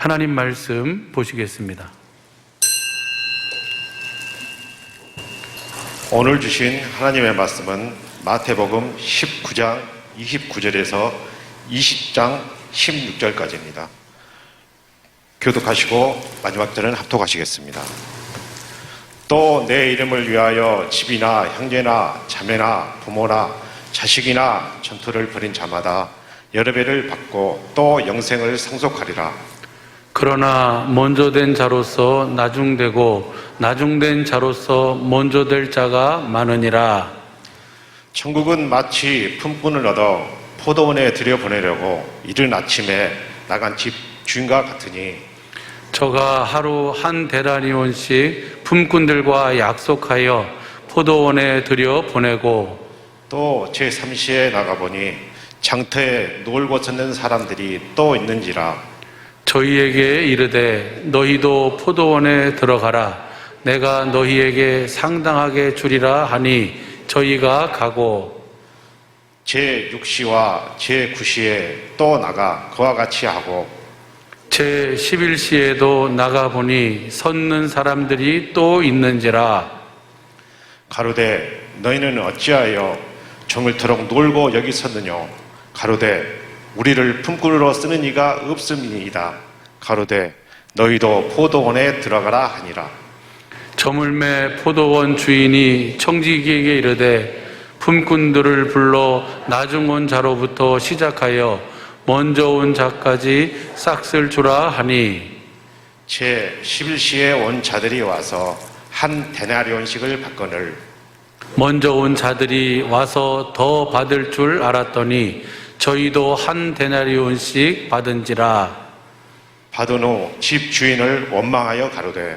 하나님 말씀 보시겠습니다. 오늘 주신 하나님의 말씀은 마태복음 19장 29절에서 20장 16절까지입니다. 교독하시고 마지막 절은 합독하시겠습니다. 또 내 이름을 위하여 집이나 형제나 자매나 부모나 자식이나 전투를 벌인 자마다 여러 배를 받고 또 영생을 상속하리라. 그러나 먼저 된 자로서 나중되고 나중된 자로서 먼저 될 자가 많으니라. 천국은 마치 품꾼을 얻어 포도원에 들여보내려고 이른 아침에 나간 집 주인과 같으니 저가 하루 한 데나리온씩 품꾼들과 약속하여 포도원에 들여보내고 또 제3시에 나가보니 장터에 놀고 섰는 사람들이 또 있는지라. 저희에게 이르되 너희도 포도원에 들어가라. 내가 너희에게 상당하게 주리라 하니 저희가 가고 제6시와 제9시에 또 나가 그와 같이 하고 제11시에도 나가보니 섰는 사람들이 또 있는지라. 가로되 너희는 어찌하여 종일토록 놀고 여기 섰느뇨. 가로되 우리를 품꾼으로 쓰는 이가 없음이니이다. 가로되 너희도 포도원에 들어가라 하니라. 저물매 포도원 주인이 청지기에게 이르되 품꾼들을 불러 나중 온 자로부터 시작하여 먼저 온 자까지 싹쓸 주라 하니 제11시에 온 자들이 와서 한 데나리온씩을 받거늘 먼저 온 자들이 와서 더 받을 줄 알았더니 저희도 한 데나리온씩 받은지라. 받은 후 집 주인을 원망하여 가로되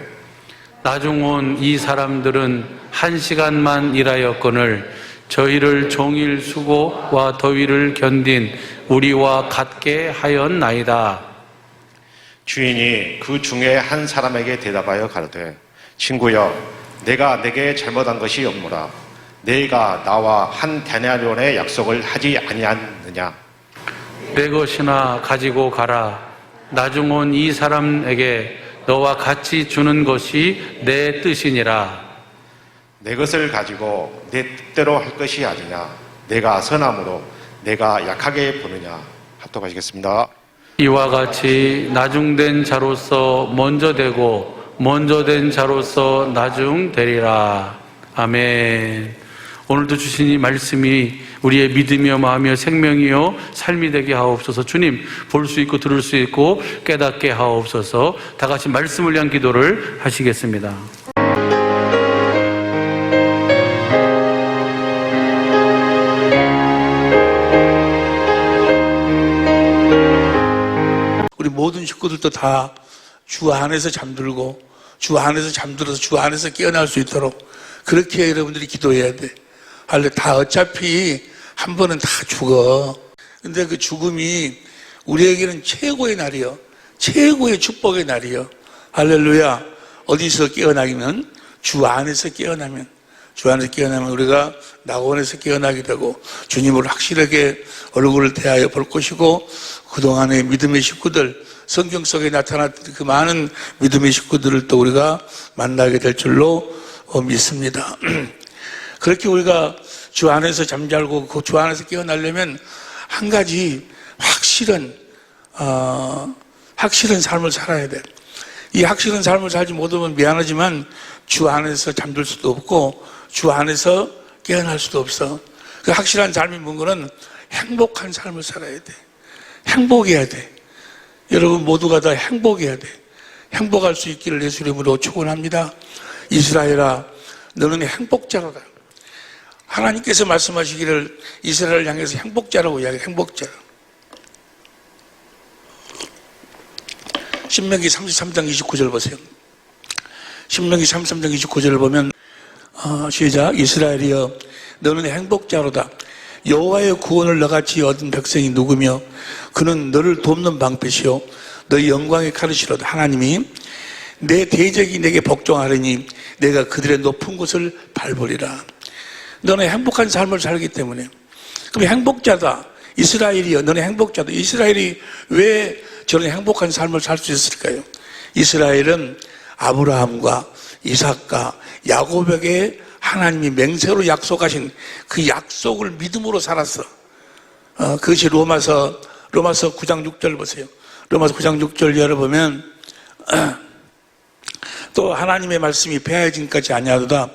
나중 온 이 사람들은 1시간만 일하였거늘 저희를 종일 수고와 더위를 견딘 우리와 같게 하였나이다. 주인이 그 중에 한 사람에게 대답하여 가로되 친구여 내가 내게 잘못한 것이 없노라. 내가 나와 한 데나리온의 약속을 하지 아니하느냐. 내 것이나 가지고 가라. 나중 온 이 사람에게 너와 같이 주는 것이 내 뜻이니라. 내 것을 가지고 내 뜻대로 할 것이 아니냐. 내가 선함으로 내가 약하게 보느냐. 합독하시겠습니다. 이와 같이 나중된 자로서 먼저 되고 먼저 된 자로서 나중 되리라. 아멘. 오늘도 주신 이 말씀이 우리의 믿음이요 마음이요 생명이요 삶이 되게 하옵소서. 주님, 볼 수 있고 들을 수 있고 깨닫게 하옵소서. 다 같이 말씀을 위한 기도를 하시겠습니다. 우리 모든 식구들도 다 주 안에서 잠들고 주 안에서 잠들어서 주 안에서 깨어날 수 있도록 그렇게 여러분들이 기도해야 돼. 할래 다 어차피 한 번은 다 죽어. 근데 그 죽음이 우리에게는 최고의 날이요. 최고의 축복의 날이요. 할렐루야. 어디서 깨어나기는 주 안에서 깨어나면 주 안에서 깨어나면 우리가 낙원에서 깨어나게 되고 주님을 확실하게 얼굴을 대하여 볼 것이고 그동안의 믿음의 식구들 성경 속에 나타났던 그 많은 믿음의 식구들을 또 우리가 만나게 될 줄로 믿습니다. 그렇게 우리가 주 안에서 잠자고 그 주 안에서 깨어나려면 한 가지 확실한 삶을 살아야 돼. 이 확실한 삶을 살지 못하면 미안하지만 주 안에서 잠들 수도 없고 주 안에서 깨어날 수도 없어. 그 확실한 삶이 뭔가는 행복한 삶을 살아야 돼. 행복해야 돼. 여러분 모두가 다 행복해야 돼. 행복할 수 있기를 예수 이름으로 축원합니다. 이스라엘아, 너는 행복자로다. 하나님께서 말씀하시기를 이스라엘을 향해서 행복자라고 이야기해요. 행복자. 신명기 33장 29절 보세요. 신명기 33장 29절을 보면 시작. 이스라엘이여 너는 행복자로다. 여호와의 구원을 너같이 얻은 백성이 누구며 그는 너를 돕는 방패시오 너희 영광의 가르시로다. 하나님이 내 대적이 내게 복종하리니 내가 그들의 높은 곳을 밟으리라. 너는 행복한 삶을 살기 때문에. 그럼 행복자다. 이스라엘이여 너네 행복자다. 이스라엘이 왜 저런 행복한 삶을 살 수 있을까요? 이스라엘은 아브라함과 이삭과 야곱에게 하나님이 맹세로 약속하신 그 약속을 믿음으로 살았어. 그것이 로마서 9장 6절 보세요. 로마서 9장 6절 열어보면 또 하나님의 말씀이 폐해진까지 아니하도다.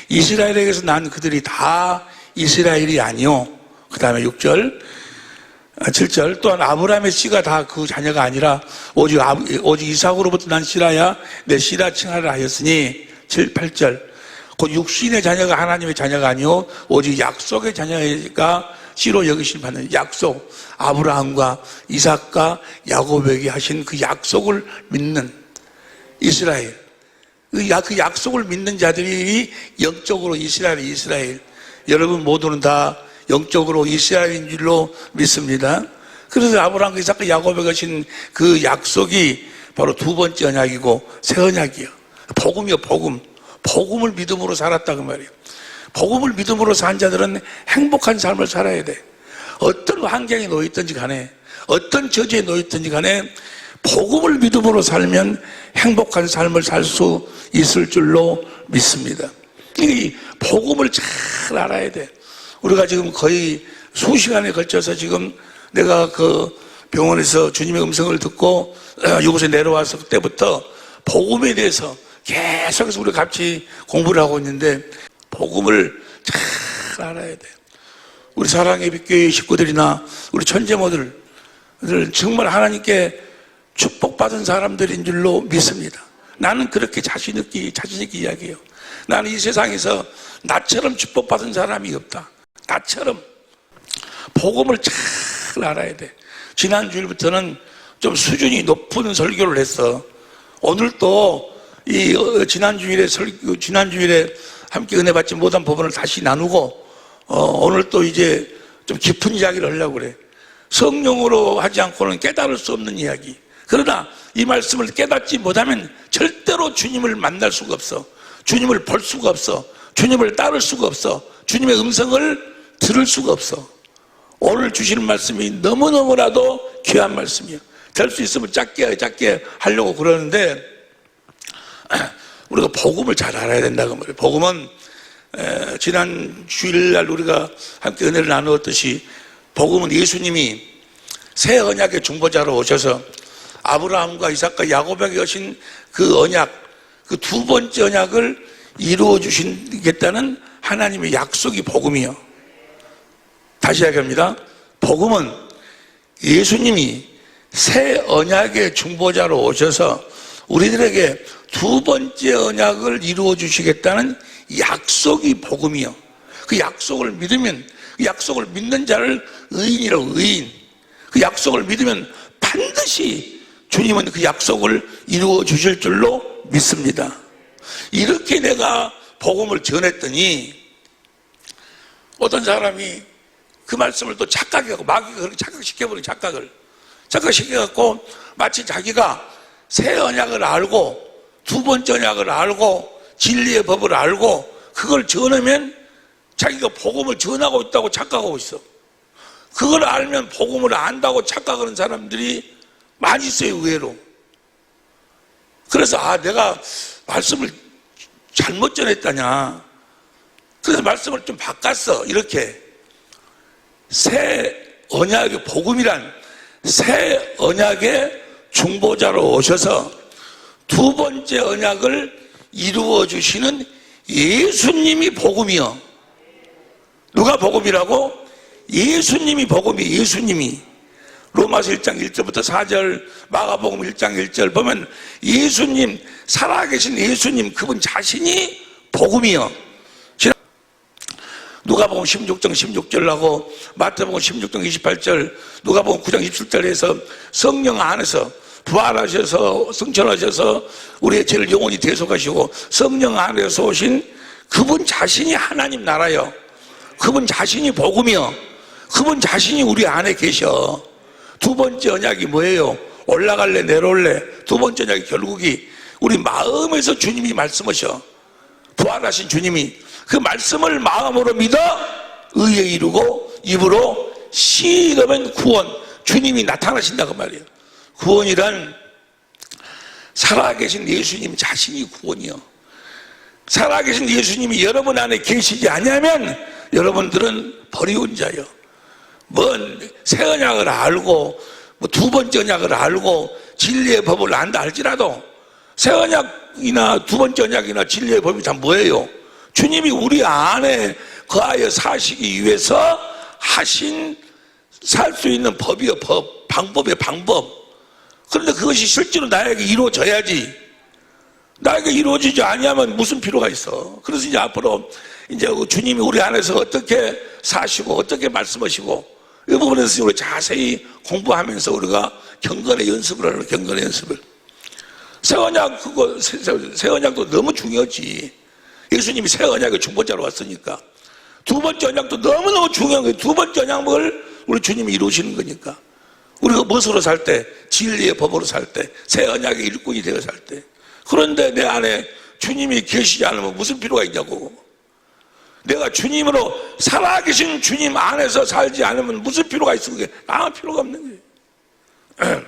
이스라엘에게서 난 그들이 다 이스라엘이 아니요. 그 다음에 6절 7절 또한 아브라함의 씨가 다 그 자녀가 아니라 오직 이삭으로부터 난 씨라야 내 씨라 칭하라 하였으니 7, 8절 곧 육신의 자녀가 하나님의 자녀가 아니요 오직 약속의 자녀가 씨로 여기심 받는 약속, 아브라함과 이삭과 야곱에게 하신 그 약속을 믿는 이스라엘, 그 약속을 믿는 자들이 영적으로 이스라엘. 여러분 모두는 다 영적으로 이스라엘인 줄로 믿습니다. 그래서 아브라함과 이삭과 야곱에게 하신 그 약속이 바로 두 번째 언약이고 새 언약이요. 복음이요, 복음. 복음을 믿음으로 살았다 그 말이에요. 복음을 믿음으로 산 자들은 행복한 삶을 살아야 돼. 어떤 환경에 놓여있든지 간에 어떤 저주에 놓여있든지 간에 복음을 믿음으로 살면 행복한 삶을 살 수 있을 줄로 믿습니다. 이 복음을 잘 알아야 돼. 우리가 지금 거의 수시간에 걸쳐서 지금 내가 그 병원에서 주님의 음성을 듣고 이곳에 내려와서 그때부터 복음에 대해서 계속해서 우리가 같이 공부를 하고 있는데 복음을 잘 알아야 돼. 우리 사랑의 빛교회 식구들이나 우리 천재모들 정말 하나님께 축복받은 사람들인 줄로 믿습니다. 나는 그렇게 자신 있게 이야기해요. 나는 이 세상에서 나처럼 축복받은 사람이 없다. 나처럼 복음을 잘 알아야 돼. 지난 주일부터는 좀 수준이 높은 설교를 했어. 오늘 또 이 지난 주일에 함께 은혜 받지 못한 부분을 다시 나누고 오늘 또 이제 좀 깊은 이야기를 하려고 그래. 성령으로 하지 않고는 깨달을 수 없는 이야기. 그러나 이 말씀을 깨닫지 못하면 절대로 주님을 만날 수가 없어. 주님을 볼 수가 없어. 주님을 따를 수가 없어. 주님의 음성을 들을 수가 없어. 오늘 주시는 말씀이 너무너무나도 귀한 말씀이에요. 될 수 있으면 짧게 하려고 그러는데 우리가 복음을 잘 알아야 된다고 말이에요. 복음은 지난 주일날 우리가 함께 은혜를 나누었듯이 복음은 예수님이 새 언약의 중보자로 오셔서 아브라함과 이삭과 야곱에게 하신 그 언약, 그 두 번째 언약을 이루어 주시겠다는 하나님의 약속이 복음이요. 다시 이야기합니다. 복음은 예수님이 새 언약의 중보자로 오셔서 우리들에게 두 번째 언약을 이루어 주시겠다는 약속이 복음이요. 그 약속을 믿으면, 그 약속을 믿는 자를 의인이라고, 의인. 그 약속을 믿으면 반드시 주님은 그 약속을 이루어 주실 줄로 믿습니다. 이렇게 내가 복음을 전했더니 어떤 사람이 그 말씀을 또 착각해갖고 마귀가 그렇게 착각시켜버린 착각시켜갖고 마치 자기가 새 언약을 알고 두 번째 언약을 알고 진리의 법을 알고 그걸 전하면 자기가 복음을 전하고 있다고 착각하고 있어. 그걸 알면 복음을 안다고 착각하는 사람들이 많이 있어요, 의외로. 그래서 내가 말씀을 잘못 전했다냐. 그래서 말씀을 좀 바꿨어. 이렇게 새 언약의 복음이란 새 언약의 중보자로 오셔서 두 번째 언약을 이루어 주시는 예수님이 복음이요. 누가 복음이라고? 예수님이 복음이. 예수님이. 로마서 1장 1절부터 4절, 마가복음 1장 1절 보면 예수님, 살아계신 예수님, 그분 자신이 복음이요. 누가복음 16장 16절하고 마태복음 16장 28절, 누가복음 9장 27절에서 성령 안에서 부활하셔서 성천하셔서 우리의 죄를 영원히 대속하시고 성령 안에서 오신 그분 자신이 하나님 나라요. 그분 자신이 복음이요. 그분 자신이 우리 안에 계셔. 두 번째 언약이 뭐예요? 올라갈래 내려올래. 두 번째 언약이 결국이 우리 마음에서 주님이 말씀하셔. 부활하신 주님이 그 말씀을 마음으로 믿어 의에 이르고 입으로 시 이러면 구원, 주님이 나타나신다고 말이에요. 구원이란 살아계신 예수님 자신이 구원이요. 살아계신 예수님이 여러분 안에 계시지 않으면 여러분들은 버리운 자요. 새 언약을 알고 두 번째 언약을 알고 진리의 법을 안다 할지라도 새 언약이나 두 번째 언약이나 진리의 법이 다 뭐예요? 주님이 우리 안에 거하여 사시기 위해서 하신 살 수 있는 법이요, 방법이요, 방법. 그런데 그것이 실제로 나에게 이루어져야지. 나에게 이루어지지 아니하면 무슨 필요가 있어? 그래서 이제 앞으로 이제 주님이 우리 안에서 어떻게 사시고 어떻게 말씀하시고 이 부분에서 우리 자세히 공부하면서 우리가 경건의 연습을 하는 경건의 연습을. 새 언약도 너무 중요하지. 예수님이 새 언약의 중보자로 왔으니까. 두 번째 언약도 너무너무 중요한 거예요. 두 번째 언약을 우리 주님이 이루시는 거니까. 우리가 무엇으로 살 때? 진리의 법으로 살 때. 새 언약의 일꾼이 되어 살 때. 그런데 내 안에 주님이 계시지 않으면 무슨 필요가 있냐고. 내가 주님으로 살아계신 주님 안에서 살지 않으면 무슨 필요가 있어. 그게 아무 필요가 없는 거예요.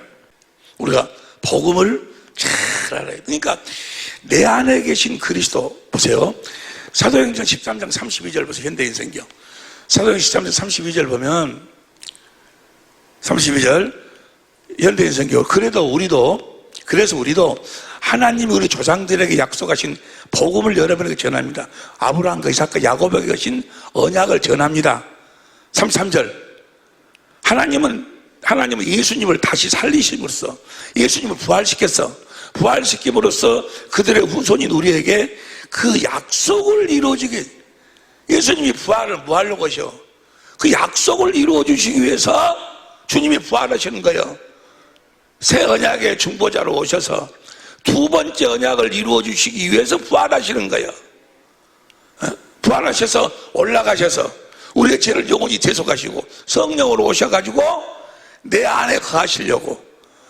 우리가 복음을 잘 알아야 돼. 그러니까 내 안에 계신 그리스도 보세요. 사도행전 13장 32절 보세요. 현대인생경 사도행전 13장 32절 보면 32절 현대인생경 그래서 우리도 하나님이 우리 조상들에게 약속하신 복음을 여러분에게 전합니다. 아브라함과 이삭과 야곱에게 하신 언약을 전합니다. 33절 하나님은 예수님을 다시 살리심으로써 예수님을 부활시킴으로써 그들의 후손인 우리에게 그 약속을 이루어지게 예수님이 부활을 뭐 하려고 하셔? 그 약속을 이루어주시기 위해서 주님이 부활하시는 거예요. 새 언약의 중보자로 오셔서 두 번째 언약을 이루어주시기 위해서 부활하시는 거예요. 부활하셔서 올라가셔서 우리의 죄를 영원히 대속하시고 성령으로 오셔가지고 내 안에 거하시려고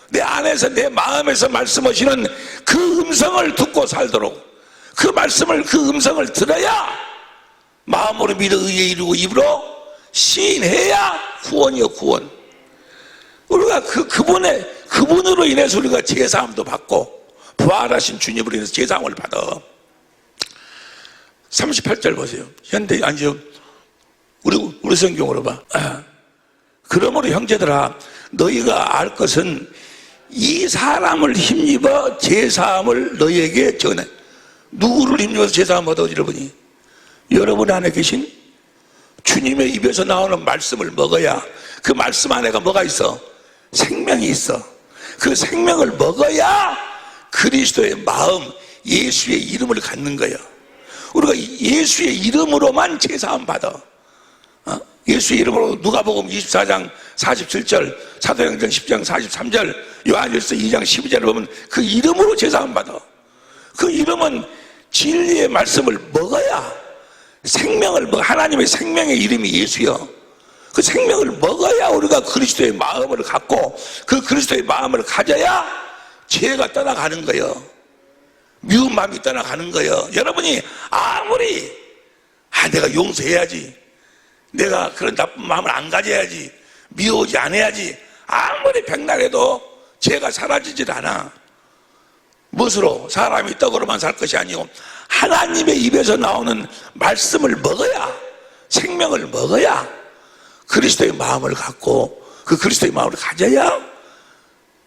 내 안에서 내 마음에서 말씀하시는 그 음성을 듣고 살도록 그 음성을 들어야 마음으로 믿어 의에 이루고 입으로 시인해야 구원이요 구원. 우리가 그분으로 인해서 우리가 제사함도 받고 부활하신 주님으로 인해서 제사함을 받아. 38절 보세요. 우리 성경으로 봐. 그러므로 형제들아 너희가 알 것은 이 사람을 힘입어 제사함을 너희에게 전해. 누구를 힘입어서 제사함 받아 여러분이? 여러분 안에 계신 주님의 입에서 나오는 말씀을 먹어야 그 말씀 안에가 뭐가 있어? 생명이 있어. 그 생명을 먹어야 그리스도의 마음, 예수의 이름을 갖는 거예요. 우리가 예수의 이름으로만 제사함 받아. 예수의 이름으로 누가복음 24장 47절, 사도행전 10장 43절, 요한일서 2장 12절을 보면 그 이름으로 제사함 받아. 그 이름은 진리의 말씀을 먹어야 하나님의 생명의 이름이 예수여. 그 생명을 먹어야 우리가 그리스도의 마음을 갖고 그 그리스도의 마음을 가져야 죄가 떠나가는 거예요. 미운 마음이 떠나가는 거예요. 여러분이 아무리 내가 용서해야지, 내가 그런 나쁜 마음을 안 가져야지, 미워하지 않아야지 아무리 백날해도 죄가 사라지질 않아. 무엇으로? 사람이 떡으로만 살 것이 아니고 하나님의 입에서 나오는 말씀을 먹어야, 생명을 먹어야 그리스도의 마음을 갖고 그 그리스도의 마음을 가져야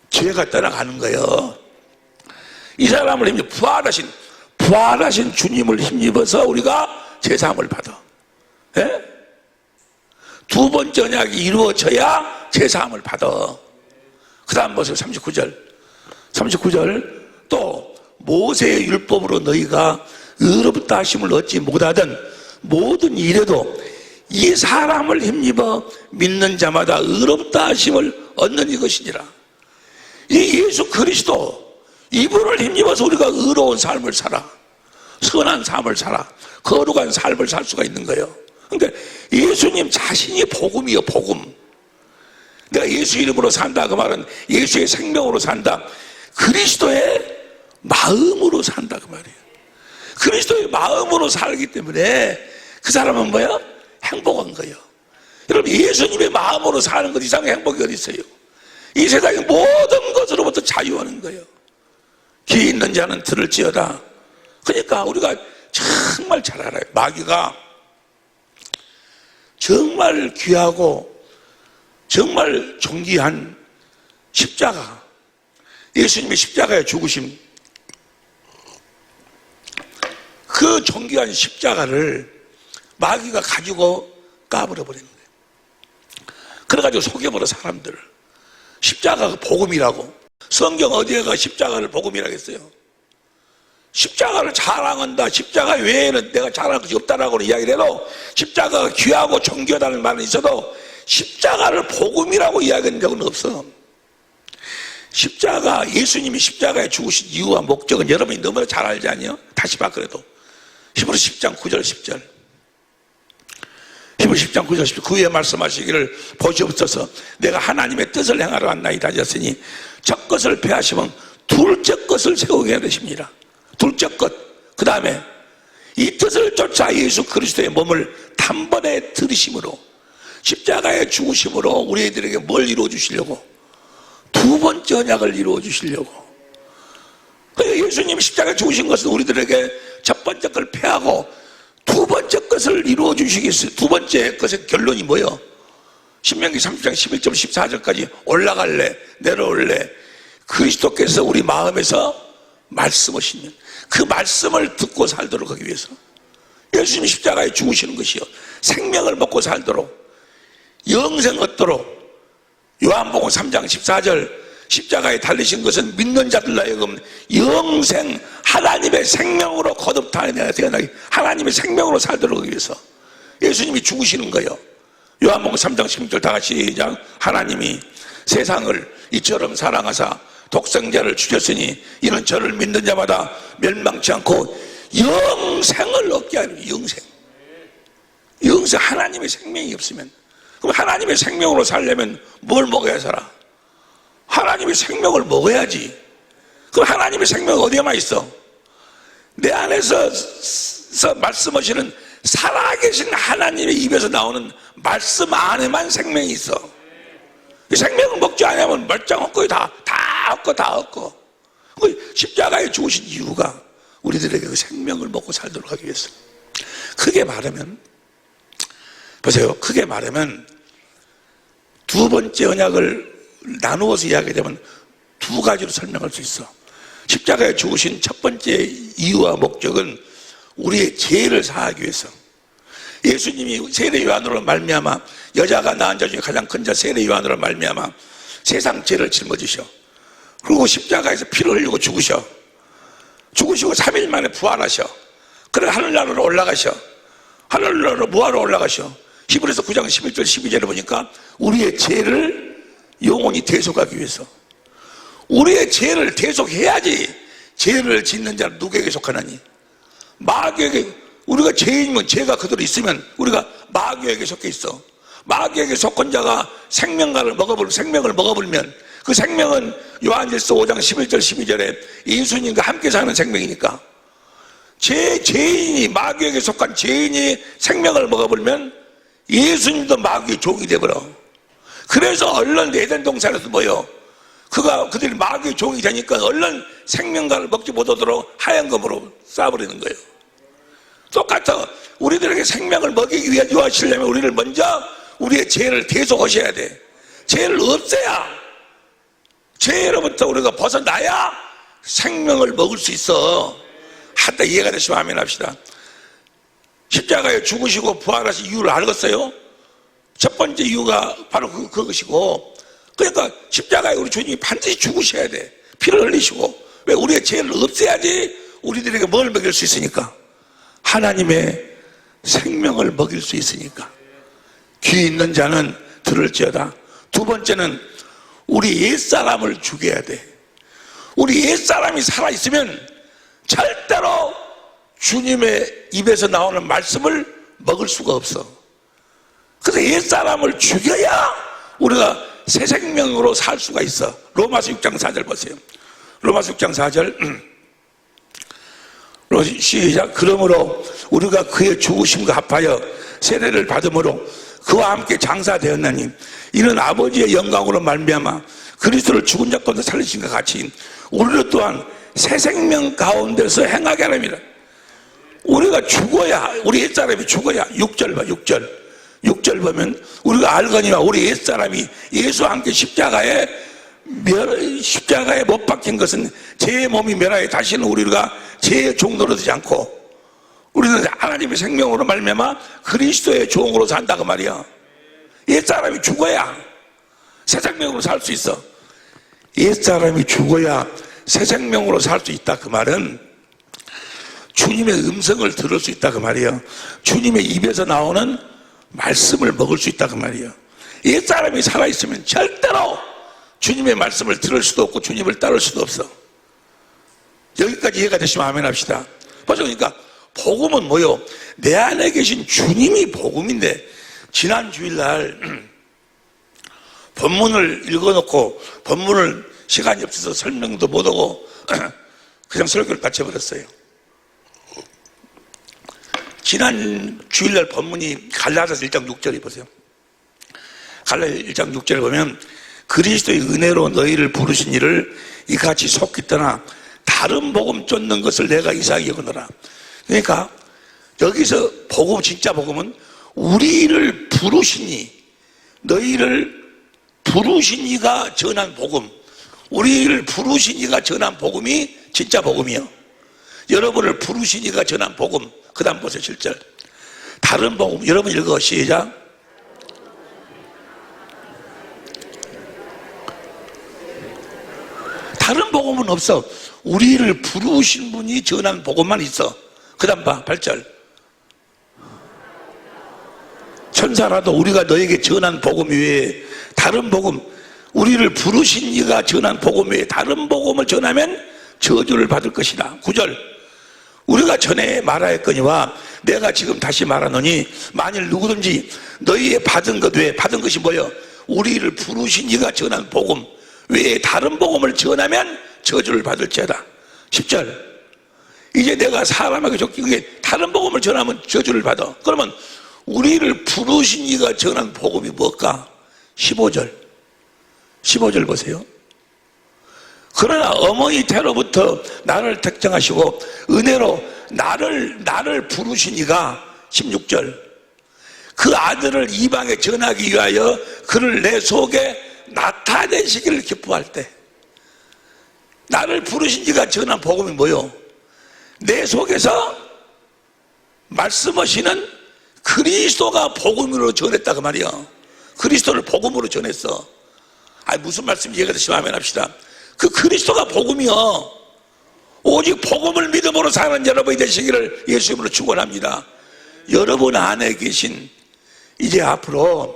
죄가 떠나가는 거예요. 이 사람을 힘입어 부활하신 주님을 힘입어서 우리가 제사함을 받아. 예? 두 번째 언약이 이루어져야 제사함을 받아. 그 다음 보세요. 39절 또 모세의 율법으로 너희가 의롭다 하심을 얻지 못하던 모든 일에도 이 사람을 힘입어 믿는 자마다 의롭다 하심을 얻는 이것이니라. 이 예수 그리스도 이분을 힘입어서 우리가 의로운 삶을 살아, 선한 삶을 살아, 거룩한 삶을 살 수가 있는 거예요. 그러니까 예수님 자신이 복음이요, 복음. 내가 예수 이름으로 산다 그 말은 예수의 생명으로 산다, 그리스도의 마음으로 산다 그 말이에요. 그리스도의 마음으로 살기 때문에 그 사람은 뭐야? 행복한 거예요. 여러분, 예수님의 마음으로 사는 것 이상의 행복이 어디 있어요? 이 세상의 모든 것으로부터 자유하는 거예요. 귀 있는 자는 들을지어다. 그러니까 우리가 정말 잘 알아요. 마귀가 정말 귀하고 정말 존귀한 십자가, 예수님의 십자가의 죽으심, 그 존귀한 십자가를 마귀가 가지고 까불어버리는 거예요. 그래가지고 속여버려 사람들을. 십자가가 복음이라고. 성경 어디에가 십자가를 복음이라고 했어요? 십자가를 자랑한다, 십자가 외에는 내가 자랑할 것이 없다라고 이야기를 해도, 십자가가 귀하고 존귀하다는 말은 있어도 십자가를 복음이라고 이야기한 적은 없어. 십자가, 예수님이 십자가에 죽으신 이유와 목적은 여러분이 너무나 잘 알지 않아요? 다시 봐. 그래도 히브리서 10장 9절 10절, 히브리서 10장 9절 10절, 그 위에 말씀하시기를 보시옵소서. 내가 하나님의 뜻을 행하러 왔나이다 하셨으니 첫 것을 폐하시면 둘째 것을 세우게 하십니다. 둘째 것. 그 다음에 이 뜻을 쫓아 예수 그리스도의 몸을 단번에 들이심으로, 십자가의 죽으심으로 우리들에게 뭘 이루어 주시려고? 두 번째 언약을 이루어 주시려고. 그러니까 예수님이 십자가에 죽으신 것은 우리들에게 첫 번째 걸 폐하고 두 번째 것을 이루어 주시겠어요. 두 번째 것의 결론이 뭐예요? 신명기 30장 11절 14절까지 올라갈래 내려올래, 그리스도께서 우리 마음에서 말씀하시면 그 말씀을 듣고 살도록 하기 위해서 예수님이 십자가에 죽으시는 것이요, 생명을 먹고 살도록, 영생 얻도록. 요한복음 3장 14절, 십자가에 달리신 것은 믿는 자들 하여금 영생, 하나님의 생명으로 거듭나게, 하나님의 생명으로 살도록 하기 위해서 예수님이 죽으시는 거예요. 요한복음 3장 16절 다 같이 시작. 하나님이 세상을 이처럼 사랑하사 독생자를 주셨으니 이는 저를 믿는 자마다 멸망치 않고 영생을 얻게 하는, 영생. 영생, 하나님의 생명이 없으면, 그럼 하나님의 생명으로 살려면 뭘 먹어야 살아? 하나님의 생명을 먹어야지. 그럼 하나님의 생명은 어디에만 있어? 내 안에서 말씀하시는 살아계신 하나님의 입에서 나오는 말씀 안에만 생명이 있어. 이 생명을 먹지 않으면 멀쩡한 다 없고. 십자가에 죽으신 이유가 우리들에게 그 생명을 먹고 살도록 하기 위해서. 크게 말하면, 보세요. 크게 말하면 두 번째 언약을 나누어서 이야기하면 두 가지로 설명할 수 있어. 십자가에 죽으신 첫 번째 이유와 목적은 우리의 죄를 사하기 위해서. 예수님이 세례 요한으로 말미암아, 여자가 낳은 자 중에 가장 큰 자 세례 요한으로 말미암아 세상 죄를 짊어지셔. 그리고 십자가에서 피를 흘리고 죽으시고 3일 만에 부활하셔. 그래 하늘나라로 올라가셔. 하늘나라로 뭐하러 올라가셔? 히브리서 9장 11절 12절에 보니까 우리의 죄를 영원히 대속하기 위해서. 우리의 죄를 대속해야지. 죄를 짓는 자는 누구에게 속하나니? 마귀에게. 우리가 죄인이면 죄가 그대로 있으면 우리가 마귀에게 속해 있어. 마귀에게 속한 자가 생명을 먹어버리면 그 생명은 요한일서 5장 11절 12절에 예수님과 함께 사는 생명이니까, 죄인이, 마귀에게 속한 죄인이 생명을 먹어버리면 예수님도 마귀의 종이 되버려. 그래서 얼른 에덴 동산에서 뭐요? 그들이 마귀의 종이 되니까 얼른 생명과를 먹지 못하도록 하얀 검으로 쏴버리는 거예요. 똑같아. 우리들에게 생명을 먹이기 위해 유하시려면 우리를 먼저 우리의 죄를 대속하셔야 돼. 죄를 없애야, 죄로부터 우리가 벗어나야 생명을 먹을 수 있어. 한때 이해가 되시면 아멘 합시다. 십자가에 죽으시고 부활하신 이유를 알겠어요? 첫 번째 이유가 바로 그것이고, 그러니까 십자가에 우리 주님이 반드시 죽으셔야 돼. 피를 흘리시고. 왜? 우리의 죄를 없애야지 우리들에게 뭘 먹일 수 있으니까. 하나님의 생명을 먹일 수 있으니까. 귀 있는 자는 들을지어다. 두 번째는 우리 옛사람을 죽여야 돼. 우리 옛사람이 살아있으면 절대로 주님의 입에서 나오는 말씀을 먹을 수가 없어. 그래서 옛사람을 죽여야 우리가 새 생명으로 살 수가 있어. 로마서 6장 4절 보세요. 로마서 6장 4절 시작. 그러므로 우리가 그의 죽으심과 합하여 세례를 받음으로 그와 함께 장사되었나니 이는 아버지의 영광으로 말미암아 그리스도를 죽은 자 가운데 살리신 것 같이 우리를 또한 새 생명 가운데서 행하게 하랍니다. 우리가 죽어야, 우리 옛사람이 죽어야, 6절 봐, 6절 보면 우리가 알거니와 우리 옛사람이 예수와 함께 십자가에 못 박힌 것은 제 몸이 멸하여 다시는 우리가 제 종노릇 하지 않고 우리는 하나님의 생명으로 말미암아 그리스도의 종으로 산다 그 말이야. 옛사람이 죽어야 새 생명으로 살 수 있어. 옛사람이 죽어야 새 생명으로 살 수 있다 그 말은 주님의 음성을 들을 수 있다 그 말이야. 주님의 입에서 나오는 말씀을 먹을 수 있다 그 말이야. 옛사람이 살아있으면 절대로 주님의 말씀을 들을 수도 없고 주님을 따를 수도 없어. 여기까지 이해가 되시면 아멘 합시다. 맞아. 그러니까 복음은 뭐요? 내 안에 계신 주님이 복음인데 지난 주일날 본문을 읽어놓고 본문을 시간이 없어서 설명도 못하고 그냥 설교를 마쳐버렸어요. 지난 주일날 본문이 갈라디아서 1장 6절이 보세요. 갈라디아서 1장 6절을 보면 그리스도의 은혜로 너희를 부르신 이를 이같이 속히 떠나 다른 복음 쫓는 것을 내가 이상히 여기노라. 그러니까 여기서 복음, 진짜 복음은 우리를 부르시니, 너희를 부르시니가 전한 복음, 우리를 부르시니가 전한 복음이 진짜 복음이요. 여러분을 부르시니가 전한 복음. 그 다음 보세요. 7절. 다른 복음. 여러분 읽어. 시작. 다른 복음은 없어. 우리를 부르신 분이 전한 복음만 있어. 그 다음 봐. 8절. 천사라도 우리가 너에게 전한 복음 외에 다른 복음, 우리를 부르신 이가 전한 복음 외에 다른 복음을 전하면 저주를 받을 것이다. 9절. 우리가 전에 말하였거니와 내가 지금 다시 말하노니 만일 누구든지 너희의 받은 것 외에, 받은 것이 뭐여? 우리를 부르신 이가 전한 복음 외에 다른 복음을 전하면 저주를 받을지어다. 10절. 이제 내가 사람에게 쫓기게 다른 복음을 전하면 저주를 받아. 그러면 우리를 부르신 이가 전한 복음이 뭘까? 15절. 15절 보세요. 그러나 어머니 태로부터 나를 택정하시고 은혜로 나를 부르신 이가 16절. 그 아들을 이방에 전하기 위하여 그를 내 속에 나타내시기를 기뻐할 때, 나를 부르신 이가 전한 복음이 뭐요? 내 속에서 말씀하시는 그리스도가 복음으로 전했다 그 말이야. 그리스도를 복음으로 전했어. 아니 무슨 말씀인지 이해가 되시면 아멘 합시다. 그 그리스도가 복음이요. 오직 복음을 믿음으로 사는 여러분이 되시기를 예수 이름으로 축원합니다. 여러분 안에 계신, 이제 앞으로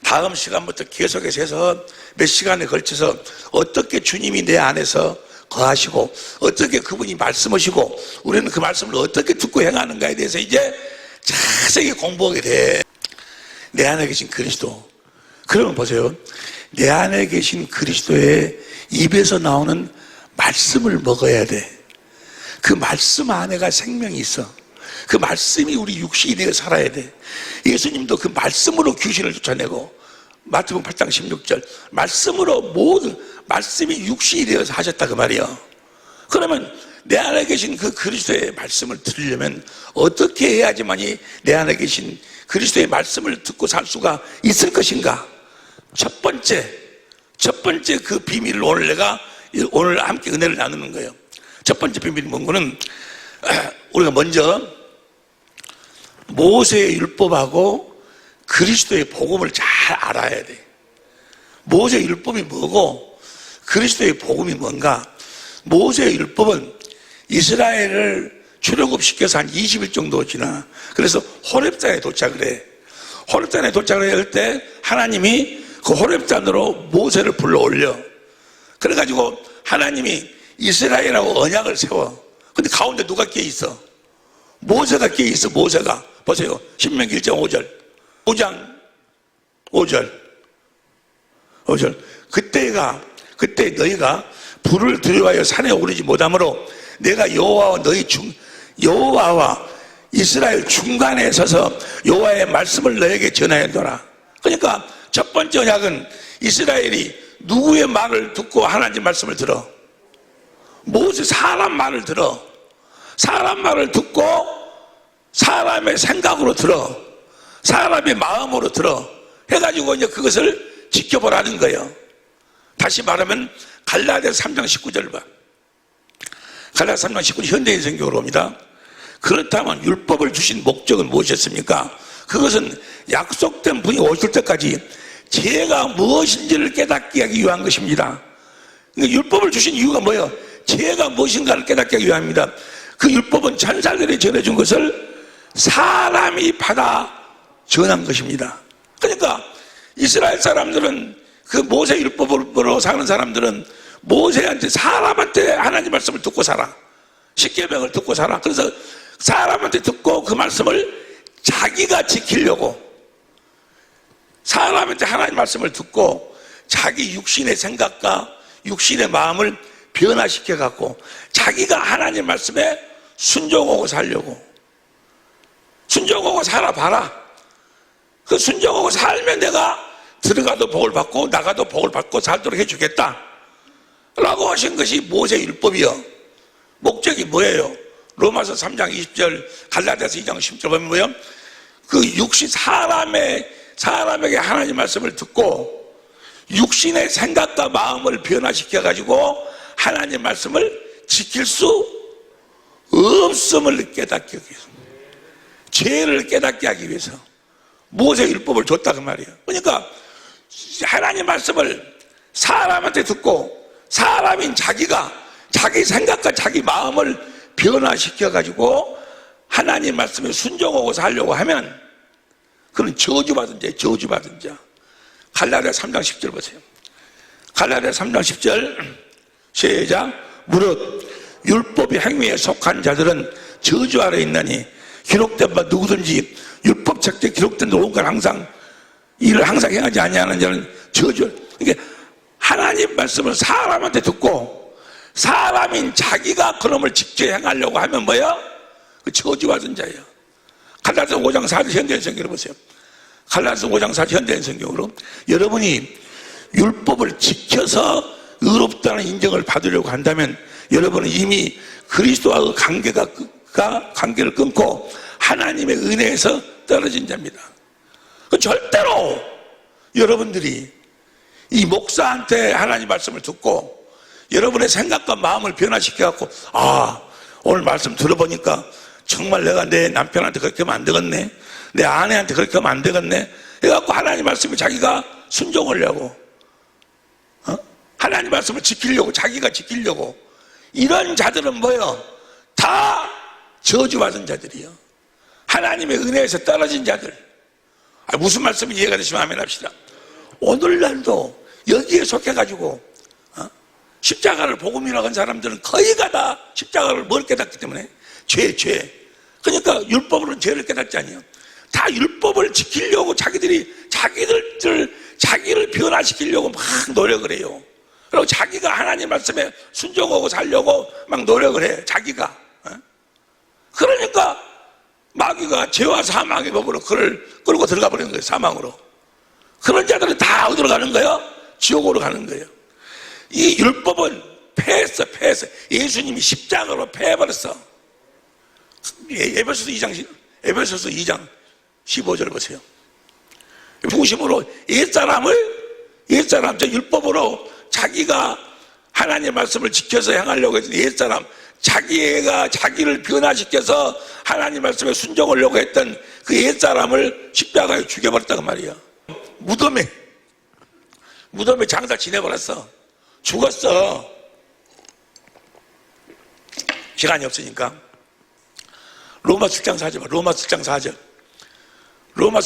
다음 시간부터 계속해서 해서 몇 시간에 걸쳐서 어떻게 주님이 내 안에서 거하시고 어떻게 그분이 말씀하시고 우리는 그 말씀을 어떻게 듣고 행하는가에 대해서 이제 자세히 공부하게 돼. 내 안에 계신 그리스도. 그러면 보세요. 내 안에 계신 그리스도의 입에서 나오는 말씀을 먹어야 돼. 그 말씀 안에가 생명이 있어. 그 말씀이 우리 육신이 되어 살아야 돼. 예수님도 그 말씀으로 귀신을 쫓아내고 마태복음 8장 16절 말씀으로 모든 말씀이 육신이 되어서 하셨다 그 말이야. 그러면 내 안에 계신 그 그리스도의 말씀을 들으려면 어떻게 해야지만이 내 안에 계신 그리스도의 말씀을 듣고 살 수가 있을 것인가? 첫 번째 그 비밀을 오늘 함께 은혜를 나누는 거예요. 첫 번째 비밀이 뭔가는 우리가 먼저 모세의 율법하고 그리스도의 복음을 잘 알아야 돼. 모세의 율법이 뭐고 그리스도의 복음이 뭔가? 모세의 율법은 이스라엘을 출애굽시켜서 한 20일 정도 지나. 그래서 호렙산에 도착을 해. 호렙산에 도착을 할 때 하나님이 그 호렙산으로 모세를 불러 올려. 그래가지고 하나님이 이스라엘하고 언약을 세워. 근데 가운데 누가 끼어 있어? 모세가 끼어 있어. 모세가. 보세요. 신명기 1장 5절. 5절. 그때 너희가 불을 들여와여 산에 오르지 못하므로 내가 여호와와 이스라엘 중간에 서서 여호와의 말씀을 너에게 전하였노라. 그러니까 첫 번째 언약은 이스라엘이 누구의 말을 듣고 하나님 말씀을 들어? 모세 사람 말을 들어. 사람 말을 듣고 사람의 생각으로 들어. 사람의 마음으로 들어. 해가지고 이제 그것을 지켜보라는 거예요. 다시 말하면 갈라디아서 3장 19절 봐. 갈라디아서 3장 19절 현대인 성경으로 옵니다. 그렇다면 율법을 주신 목적은 무엇이었습니까? 그것은 약속된 분이 오실 때까지 죄가 무엇인지를 깨닫게 하기 위한 것입니다. 그러니까 율법을 주신 이유가 뭐예요? 죄가 무엇인가를 깨닫게 하기 위함입니다. 그 율법은 천사들이 전해준 것을 사람이 받아 전한 것입니다. 그러니까 이스라엘 사람들은 그 모세 율법으로 사는 사람들은 모세한테 사람한테 하나님 말씀을 듣고 살아. 십계명을 듣고 살아. 그래서 사람한테 듣고 그 말씀을 자기가 지키려고 사람한테 하나님 말씀을 듣고 자기 육신의 생각과 육신의 마음을 변화시켜 갖고 자기가 하나님 말씀에 순종하고 살려고 순종하고 살아봐라. 그 순종하고 살면 내가 들어가도 복을 받고 나가도 복을 받고 살도록 해주겠다 라고 하신 것이 모세 율법이요. 목적이 뭐예요? 로마서 3장 20절 갈라디아서 2장 10절 보면 뭐예요? 그 육신 사람에게 하나님 말씀을 듣고 육신의 생각과 마음을 변화시켜 가지고 하나님 말씀을 지킬 수 없음을 깨닫기 위해서, 죄를 깨닫게 하기 위해서 모세 율법을 줬다 그 말이에요. 그러니까 하나님 말씀을 사람한테 듣고 사람인 자기가 자기 생각과 자기 마음을 변화시켜 가지고 하나님 말씀에 순종하고 살려고 하면 그는 저주받은 자예요. 저주받은 자. 갈라디아서 3장 10절 보세요. 갈라디아서 3장 10절 시작. 무릇 율법의 행위에 속한 자들은 저주 아래 있나니 기록된 바 누구든지 율법 책에 기록된 온갖 항상 일을 항상 행하지 아니하는 자는 저주. 그러니까 하나님 말씀을 사람한테 듣고 사람인 자기가 그놈을 직접 행하려고 하면 뭐야? 그 저주받은 자예요. 갈라디아서 5장 4절 현대인 성경으로 보세요. 갈라디아서 5장 4절 현대인 성경으로 여러분이 율법을 지켜서 의롭다는 인정을 받으려고 한다면 여러분은 이미 그리스도와의 관계를 끊고 하나님의 은혜에서 떨어진 자입니다. 절대로 여러분들이 이 목사한테 하나님 말씀을 듣고 여러분의 생각과 마음을 변화시켜갖고 오늘 말씀 들어보니까 정말 내가 내 남편한테 그렇게 하면 안 되겠네, 내 아내한테 그렇게 하면 안 되겠네 해갖고 하나님 말씀을 자기가 순종하려고 하나님 말씀을 지키려고 자기가 지키려고 이런 자들은 뭐예요? 다 저주받은 자들이요. 하나님의 은혜에서 떨어진 자들. 무슨 말씀이 이해가 되시면 아멘 합시다. 오늘날도 여기에 속해가지고 십자가를 복음이라고 한 사람들은 거의가 다 십자가를 뭘 깨닫기 때문에 죄. 그러니까 율법으로는 죄를 깨닫지 아니에요. 다 율법을 지키려고 자기를 변화시키려고 막 노력을 해요. 그리고 자기가 하나님 말씀에 순종하고 살려고 막 노력을 해. 자기가. 그러니까 마귀가 죄와 사망의 법으로 그를 끌고 들어가 버리는 거예요. 사망으로. 그런 자들은 다 어디로 가는 거예요? 지옥으로 가는 거예요. 이 율법은 패했어. 예수님이 십자가로 패해버렸어. 에베소서 2장 15절 보세요. 중심으로 옛사람 저 율법으로 자기가 하나님의 말씀을 지켜서 행하려고 했던 옛사람, 자기가 자기를 변화시켜서 하나님 말씀에 순종하려고 했던 그 옛사람을 십자가에 죽여버렸다고 말이야. 무덤에 장사 지내버렸어. 죽었어. 시간이 없으니까 로마서 7장 4절 로마서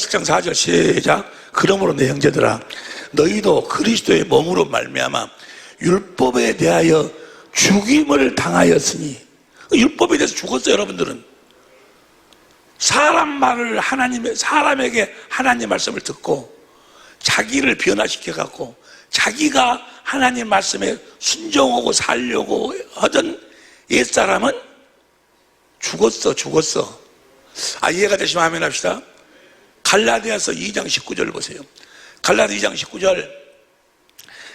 7장 4절 시작. 그러므로 내 형제들아 너희도 그리스도의 몸으로 말미암아 율법에 대하여 죽임을 당하였으니, 율법에 대해서 죽었어요. 여러분들은 사람에게 하나님 말씀을 듣고 자기를 변화시켜 갖고 자기가 하나님 말씀에 순종하고 살려고 하던 옛사람은 죽었어. 이해가 되시면 아멘 합시다. 갈라디아서 2장 19절 보세요. 갈라디아 2장 19절.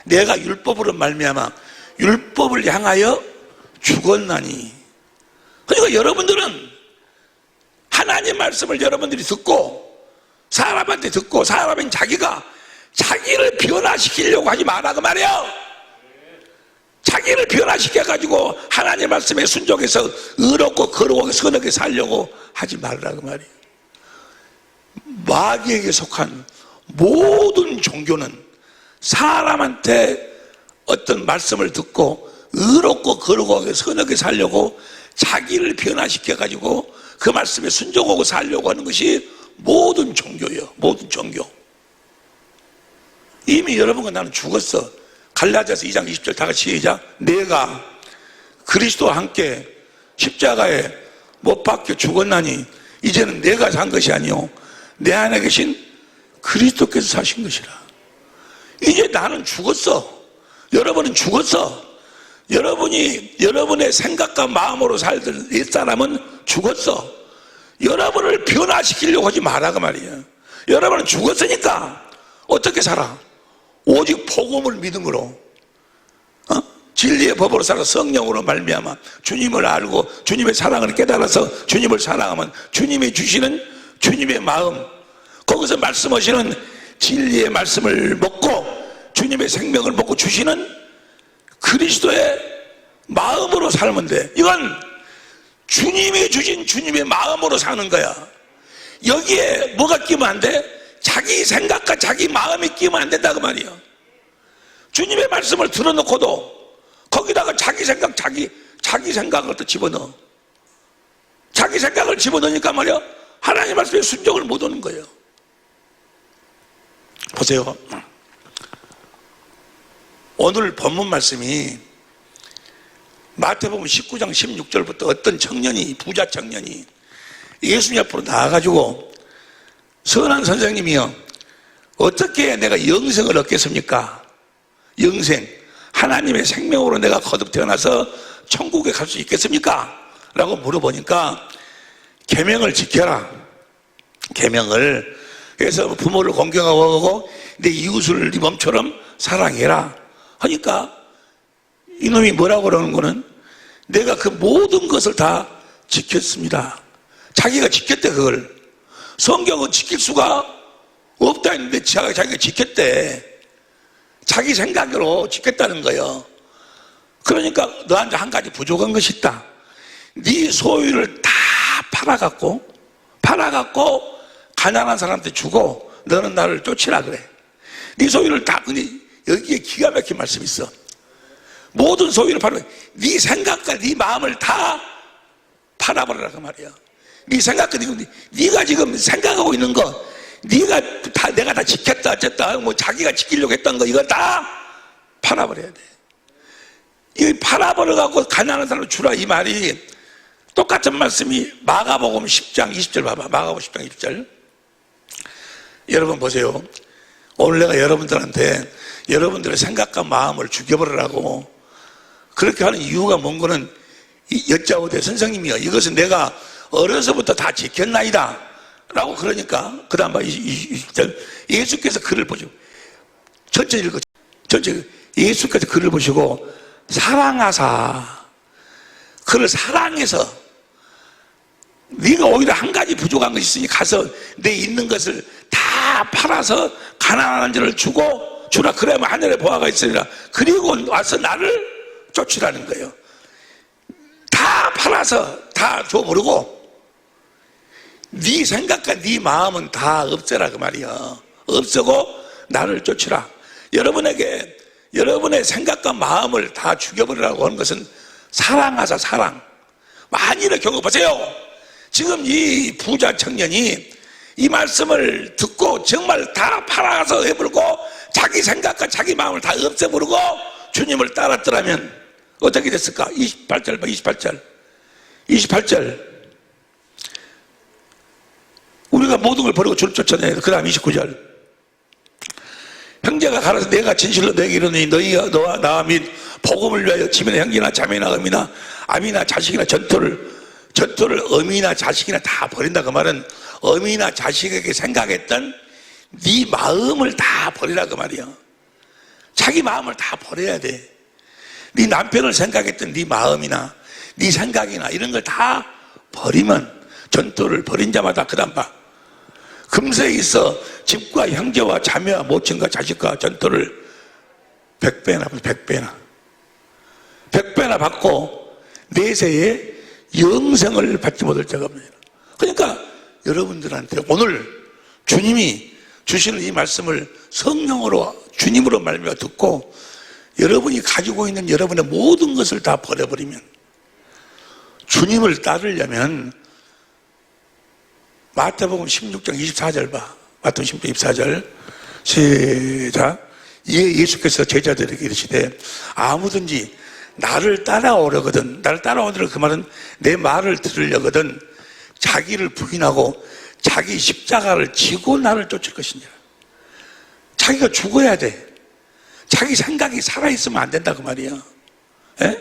내가 율법으로 말미암아 율법을 향하여 죽었나니. 그러니까 여러분들은 하나님 말씀을 여러분들이 듣고 사람한테 듣고 사람은 자기를 변화시키려고 하지 마라 그 말이에요. 자기를 변화시켜가지고 하나님 말씀에 순종해서 의롭고 거룩하게 선하게 살려고 하지 말라 그 말이에요. 마귀에게 속한 모든 종교는 사람한테 어떤 말씀을 듣고 의롭고 거룩하게 선하게 살려고 자기를 변화시켜가지고 그 말씀에 순종하고 살려고 하는 것이 모든 종교예요. 모든 종교. 이미 여러분과 나는 죽었어. 갈라디아서 2장 20절 다 같이 시작. 내가 그리스도와 함께 십자가에 못 박혀 죽었나니 이제는 내가 산 것이 아니요 내 안에 계신 그리스도께서 사신 것이라. 이제 나는 죽었어. 여러분은 죽었어. 여러분이 여러분의 생각과 마음으로 살던 옛사람은 죽었어. 여러분을 변화시키려고 하지 마라 그 말이에요. 여러분은 죽었으니까 어떻게 살아? 오직 복음을 믿음으로 진리의 법으로 살아 성령으로 말미암아 주님을 알고 주님의 사랑을 깨달아서 주님을 사랑하면 주님이 주시는 주님의 마음, 거기서 말씀하시는 진리의 말씀을 먹고 주님의 생명을 먹고 주시는 그리스도의 마음으로 살면 돼. 이건 주님이 주신 주님의 마음으로 사는 거야. 여기에 뭐가 끼면 안 돼? 자기 생각과 자기 마음이 끼면 안 된다 그 말이야. 주님의 말씀을 들어놓고도 거기다가 자기 생각, 자기 생각을 또 집어넣어. 자기 생각을 집어넣으니까 말이야 하나님 말씀에 순종을 못 하는 거예요. 보세요. 오늘 본문 말씀이 마태복음 19장 16절부터 어떤 청년이, 부자 청년이 예수님 앞으로 나와가지고 선한 선생님이요, 어떻게 내가 영생을 얻겠습니까? 영생, 하나님의 생명으로 내가 거듭 태어나서 천국에 갈 수 있겠습니까? 라고 물어보니까 계명을 지켜라. 계명을. 그래서 부모를 공경하고 내 이웃을 네 몸처럼 사랑해라 하니까 이놈이 뭐라고 그러는 거는 내가 그 모든 것을 다 지켰습니다. 자기가 지켰대. 그걸 성경은 지킬 수가 없다 했는데 자기가 지켰대. 자기 생각으로 지켰다는 거예요. 그러니까 너한테 한 가지 부족한 것이 있다. 네 소유를 다 팔아갖고 가난한 사람한테 주고 너는 나를 쫓으라 그래. 네 소유를 다. 근데 여기에 기가 막힌 말씀이 있어. 모든 소유를 팔아. 네 생각과 네 마음을 다 팔아버리라 그 말이야. 네 생각과 네가 지금 생각하고 있는 거, 내가 다 지켰다 어쨌다 뭐 자기가 지키려고 했던 거 이거 다 팔아버려야 돼. 이 팔아버려갖고 가난한 사람을 주라 이 말이 똑같은 말씀이 마가복음 10장 20절 봐봐. 마가복음 10장 20절. 여러분 보세요. 오늘 내가 여러분들한테 여러분들의 생각과 마음을 죽여버리라고 그렇게 하는 이유가 뭔 거는 여짜오되 선생님이요, 이것은 내가 어려서부터 다 지켰나이다 라고 그러니까 그 다음 20절 예수께서 글을 보시고 전체 읽어. 전체 예수께서 글을 보시고 사랑하사 그를 사랑해서 네가 오히려 한 가지 부족한 것이 있으니 가서 내 있는 것을 다 팔아서 가난한 자를 주라. 그러면 하늘에 보화가 있으리라. 그리고 와서 나를 쫓으라는 거예요. 다 팔아서 다 줘버리고 네 생각과 네 마음은 다 없애라 그 말이야. 없애고 나를 쫓으라. 여러분에게 여러분의 생각과 마음을 다 죽여버리라고 하는 것은 사랑하사 사랑. 만일의 경우 보세요. 지금 이 부자 청년이 이 말씀을 듣고 정말 다 팔아서 해버리고 자기 생각과 자기 마음을 다 없애버리고 주님을 따랐더라면 어떻게 됐을까? 28절 봐. 28절 우리가 모든 걸 버리고 주를 쫓아내야 돼. 그 다음 29절 형제가 가라서 내가 진실로 너에게 이르노니 너와 나와 및 복음을 위하여 집이나 형제나 자매나 어미나 아미나 자식이나 전토를 전토를 어미나 자식이나 다 버린다. 그 말은 어미나 자식에게 생각했던 네 마음을 다 버리라 그 말이야. 자기 마음을 다 버려야 돼. 네 남편을 생각했던 네 마음이나 네 생각이나 이런 걸 다 버리면 전토를 벌인 자마다 그 다음 봐. 금세 있어 집과 형제와 자매와 모친과 자식과 전토를 100배나 100배나 받고 내세에 영생을 받지 못할 자가 없느니라. 그러니까 여러분들한테 오늘 주님이 주시는 이 말씀을 성령으로 주님으로 말미암아 듣고 여러분이 가지고 있는 여러분의 모든 것을 다 버려버리면 주님을 따르려면 마태복음 16장 24절 봐. 마태복음 16장 24절 시작. 예수께서 제자들에게 이르시되 아무든지 나를 따라오려거든, 나를 따라오려거든, 그 말은 내 말을 들으려거든 자기를 부인하고 자기 십자가를 지고 나를 쫓을 것이니라. 자기가 죽어야 돼. 자기 생각이 살아있으면 안 된다 그 말이야. 에?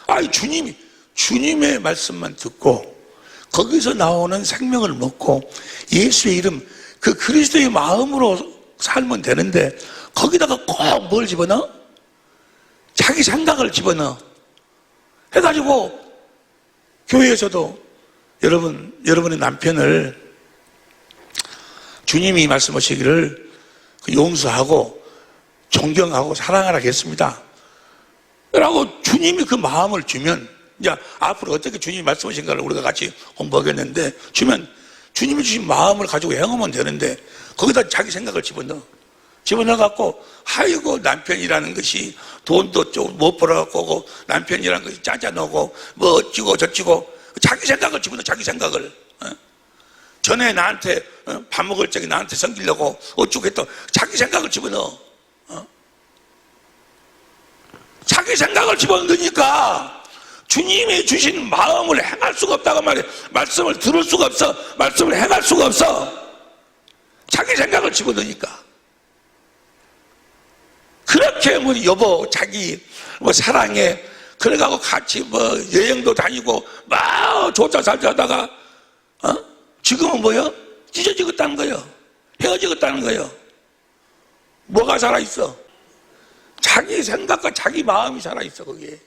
아니 주님의 말씀만 듣고 거기서 나오는 생명을 먹고 예수의 이름 그 그리스도의 마음으로 살면 되는데 거기다가 꼭 뭘 집어넣어? 자기 생각을 집어넣어 해가지고 교회에서도 여러분의 남편을 주님이 말씀하시기를 용서하고 존경하고 사랑하라 했습니다 라고 주님이 그 마음을 주면 이제 앞으로 어떻게 주님이 말씀하신가를 우리가 같이 공부하겠는데 주면 주님이 주신 마음을 가지고 행하면 되는데 거기다 자기 생각을 집어넣어갖고 아이고 남편이라는 것이 돈도 못 벌어갖고 남편이라는 것이 짜자놓고 뭐 어찌고 저찌고 자기 생각을 집어넣어. 자기 생각을 전에 나한테 밥 먹을 적에 나한테 섬기려고 어쩌고 했던 자기 생각을 집어넣어. 자기 생각을 집어넣으니까 주님이 주신 마음을 행할 수가 없다고 말이에요. 말씀을 들을 수가 없어. 말씀을 행할 수가 없어. 자기 생각을 집어넣으니까. 그렇게 뭐 여보 자기 뭐 사랑해 그래가고 같이 뭐 여행도 다니고 막 좋다 살자 하다가 지금은 뭐요? 찢어지겠다는 거예요. 헤어지겠다는 거예요. 뭐가 살아있어? 자기 생각과 자기 마음이 살아있어 거기에.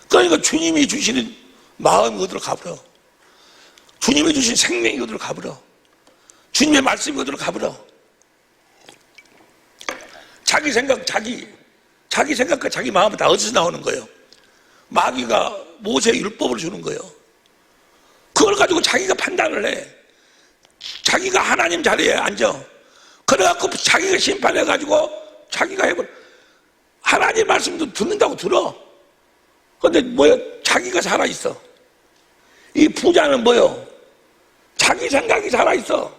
그러니까 주님이 주시는 마음이 어디로 가버려. 주님이 주신 생명이 어디로 가버려. 주님의 말씀이 어디로 가버려. 자기 생각, 자기 생각과 자기 마음은 다 어디서 나오는 거예요? 마귀가 모세의 율법을 주는 거예요. 그걸 가지고 자기가 판단을 해. 자기가 하나님 자리에 앉아. 그래갖고 자기가 심판해가지고 자기가 해버려. 하나님 말씀도 듣는다고 들어. 근데 뭐야? 자기가 살아있어. 이 부자는 뭐요? 자기 생각이 살아있어.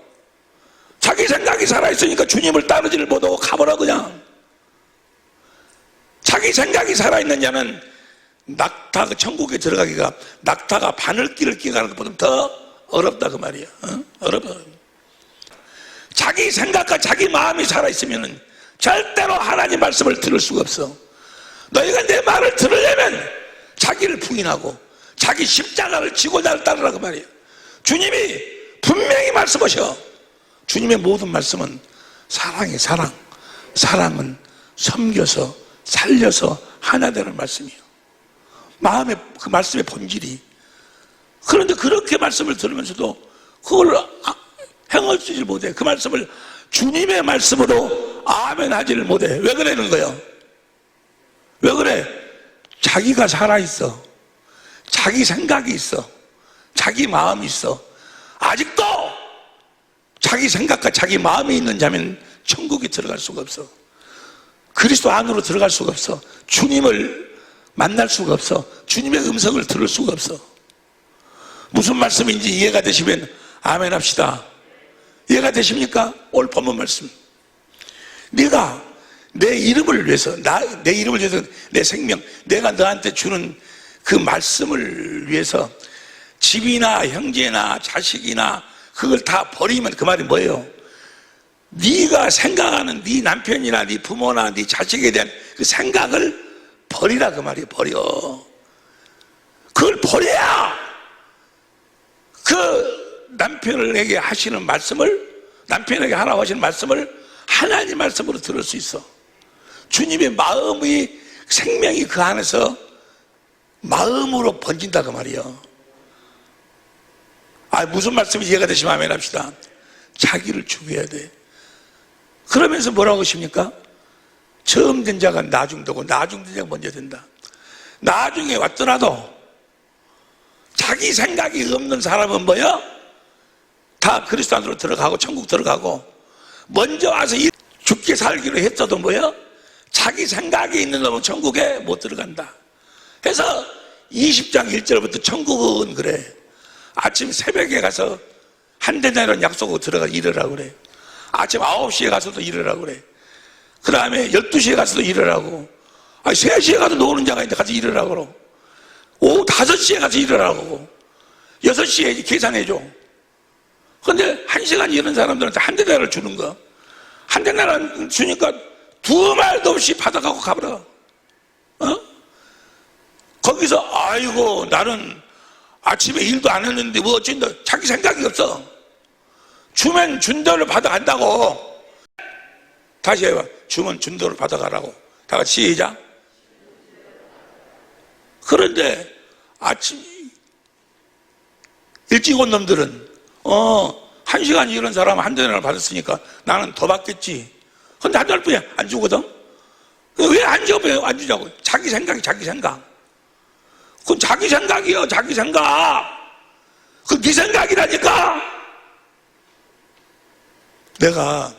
자기 생각이 살아있으니까 주님을 따르지를 못하고 가버려 그냥. 자기 생각이 살아있는 자는 낙타가 천국에 들어가기가 낙타가 바늘길을 끼가는 것보다 더 어렵다 그 말이야. 어렵다. 자기 생각과 자기 마음이 살아있으면 절대로 하나님 말씀을 들을 수가 없어. 너희가 내 말을 들으려면 자기를 부인하고 자기 십자가를 지고 나를 따르라 그 말이에요. 주님이 분명히 말씀하셔. 주님의 모든 말씀은 사랑이에요. 사랑은 섬겨서 살려서 하나 되는 말씀이에요. 마음의 그 말씀의 본질이. 그런데 그렇게 말씀을 들으면서도 그걸 행하지를 못해. 그 말씀을 주님의 말씀으로 아멘 하지를 못해. 왜 그러는 거예요? 왜 그래? 자기가 살아있어. 자기 생각이 있어. 자기 마음이 있어. 아직도 자기 생각과 자기 마음이 있는 자면 천국에 들어갈 수가 없어. 그리스도 안으로 들어갈 수가 없어. 주님을 만날 수가 없어. 주님의 음성을 들을 수가 없어. 무슨 말씀인지 이해가 되시면 아멘 합시다. 이해가 되십니까? 오늘 본문 말씀. 네가 내 이름을 위해서, 내 이름을 위해서 내 생명, 내가 너한테 주는 그 말씀을 위해서 집이나 형제나 자식이나 그걸 다 버리면 그 말이 뭐예요? 네가 생각하는 네 남편이나 네 부모나 네 자식에 대한 그 생각을 버리라 그 말이에요. 버려. 그걸 버려야 그 남편에게 하시는 말씀을, 남편에게 하라고 하시는 말씀을 하나님 말씀으로 들을 수 있어. 주님의 마음의 생명이 그 안에서 마음으로 번진다 그 말이에요. 무슨 말씀이 이해가 되시면 아멘 합시다. 자기를 죽여야 돼. 그러면서 뭐라고 하십니까? 처음 된 자가 나중되고 나중된 자가 먼저 된다. 나중에 왔더라도 자기 생각이 없는 사람은 뭐야? 다 그리스도 안으로 들어가고 천국 들어가고, 먼저 와서 죽게 살기로 했어도 뭐야? 자기 생각이 있는 놈은 천국에 못 들어간다. 그래서 20장 1절부터 천국은 그래. 아침 새벽에 가서 한대나리라는 약속하고 들어가 일하라고 그래. 아침 9시에 가서도 일하라고 그래. 그 다음에 12시에 가서도 일하라고. 3시에 가서 노는 자가 있는데 가서 일하라고 그러고, 오후 5시에 가서 일하라고, 6시에 계산해줘. 근데 1시간 일하는 사람들한테 한대나리를 주는 거. 한대나리를 주니까 두 말도 없이 받아가고 가버려. 거기서 아이고 나는 아침에 일도 안 했는데 뭐 어쩐다. 자기 생각이 없어. 주면 준 대로 받아간다고. 다시 해봐. 주면 준 대로 받아가라고. 다 같이 시작. 그런데 아침 일찍 온 놈들은 1시간 일한 사람 한 대를 받았으니까 나는 더 받겠지. 근데 한 달뿐이야. 안 주거든. 왜 안 줘? 왜 안 주냐고. 자기 생각이 자기 생각. 그건 자기 생각이요. 자기 생각. 그건 네 생각이라니까. 내가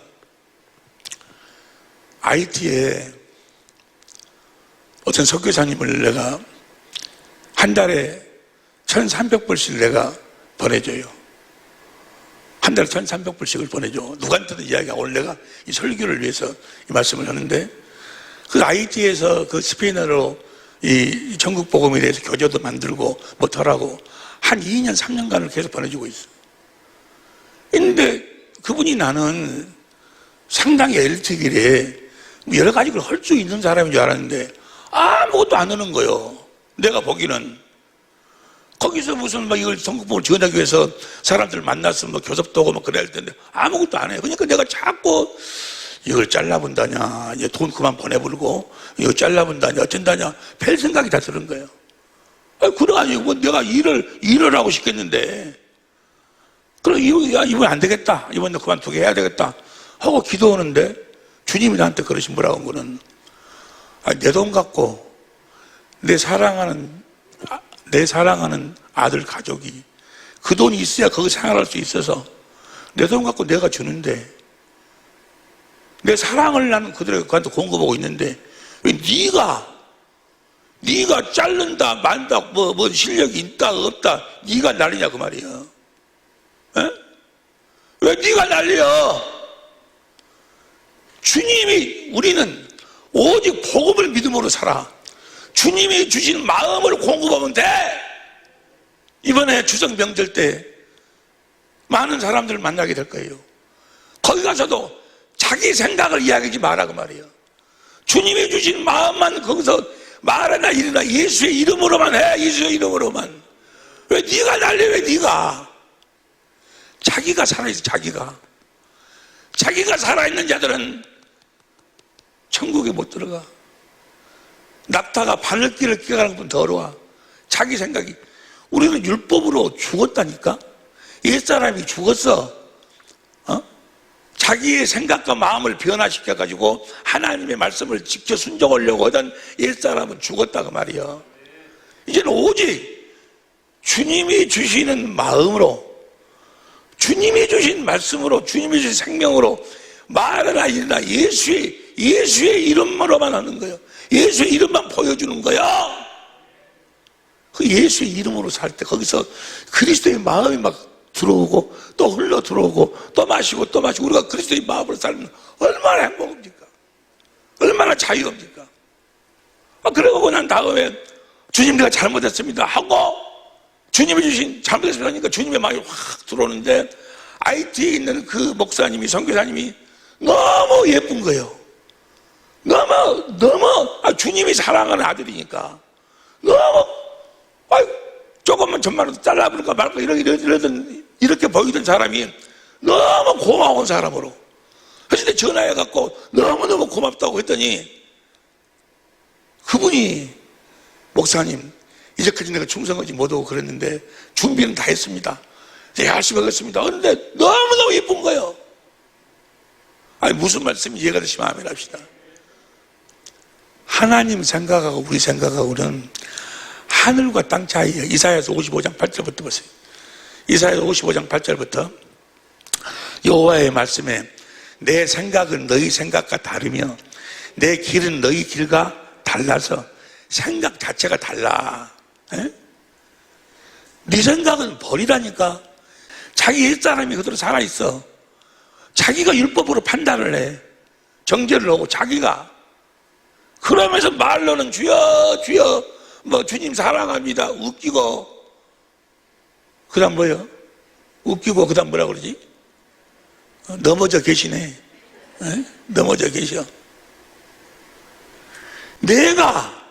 IT에 어떤 선교사님을 내가 한 달에 1,300불씩 내가 보내줘요. 한 달에 1,300불씩을 보내줘. 누구한테든 이야기하고, 오늘 내가 이 설교를 위해서 이 말씀을 하는데, 그 IT에서 그 스페인어로 이 전국 복음에 대해서 교재도 만들고 뭐더라고 한 2년 3년간을 계속 보내주고 있어. 근데 그분이 나는 상당히 엘리트길에 여러 가지를 할 수 있는 사람인 줄 알았는데 아무것도 안 하는 거요. 내가 보기는. 거기서 무슨 이걸 전국복음을 전하기 위해서 사람들 만나서 교섭도 하고 그래야 할 텐데 아무것도 안 해. 그러니까 내가 자꾸 이걸 잘라본다냐, 이제 돈 그만 보내버리고, 이거 잘라본다냐, 어쩐다냐, 별 생각이 다 드는 거예요. 그래가지고 내가 일을 하고 싶겠는데, 그럼 이번 안 되겠다. 이번에 그만두게 해야 되겠다. 하고 기도하는데, 주님이 나한테 그러신 뭐라고 한 거는, 내 돈 갖고, 내 사랑하는 아들 가족이, 그 돈이 있어야 거기 생활할 수 있어서, 내 돈 갖고 내가 주는데, 내 사랑을 나는 그들한테 공급하고 있는데 왜 네가 자른다 만다 뭐 실력이 있다 없다 네가 난리냐 그 말이야. 에? 왜 네가 난리야? 주님이, 우리는 오직 복음을 믿음으로 살아. 주님이 주신 마음을 공급하면 돼. 이번에 추석 명절 때 많은 사람들을 만나게 될 거예요. 거기 가서도 자기 생각을 이야기하지 마라 그 말이에요. 주님이 주신 마음만 거기서 말하나 일어나 예수의 이름으로만 해. 예수의 이름으로만. 왜 네가 난리? 왜 네가? 자기가 살아있어. 자기가 살아있는 자들은 천국에 못 들어가. 낙타가 바늘길을 끼어가는 것보다 더러워. 자기 생각이. 우리는 율법으로 죽었다니까. 옛사람이 죽었어. 자기의 생각과 마음을 변화시켜가지고 하나님의 말씀을 지켜 순종하려고 하던 옛사람은 죽었다 그 말이야. 이제는 오직 주님이 주시는 마음으로, 주님이 주신 말씀으로, 주님이 주신 생명으로 말하나 일어나 예수의 이름으로만 하는 거예요. 예수의 이름만 보여주는 거야. 그 예수의 이름으로 살 때 거기서 그리스도의 마음이 막 들어오고 또 흘러 들어오고 또 마시고 또 마시고, 우리가 그리스도의 마음으로 살면 얼마나 행복합니까? 얼마나 자유합니까? 그러고 난 다음에 주님 내가 잘못했습니다 하고 주님이 주신 잘못했습니다 하니까 주님의 마음이 확 들어오는데, IT에 있는 그 목사님이, 선교사님이 너무 예쁜 거예요. 너무 주님이 사랑하는 아들이니까 너무 조금만 전만라도 잘라버릴까 말까 이렇게 보이던 사람이 너무 고마운 사람으로. 그래서 내 전화해갖고 너무너무 고맙다고 했더니 그분이 목사님, 이제까지 내가 충성하지 못하고 그랬는데 준비는 다 했습니다. 열심히 하겠습니다. 그런데 너무너무 예쁜 거예요. 아니, 무슨 말씀인지 이해가 되시면 아멘 합시다. 하나님 생각하고 우리 생각하고는 하늘과 땅 차이예요. 이사야서 55장 8절부터 보세요. 이사야서 55장 8절부터 여호와의 말씀에 내 생각은 너희 생각과 다르며 내 길은 너희 길과 달라서 생각 자체가 달라. 에? 네 생각은 버리라니까. 자기 옛사람이 그대로 살아있어. 자기가 율법으로 판단을 해. 정죄를 하고 자기가. 그러면서 말로는 주여 주여 뭐 주님 사랑합니다 웃기고, 그 다음 뭐요? 웃기고 그 다음 뭐라 그러지? 넘어져 계시네. 에? 넘어져 계셔. 내가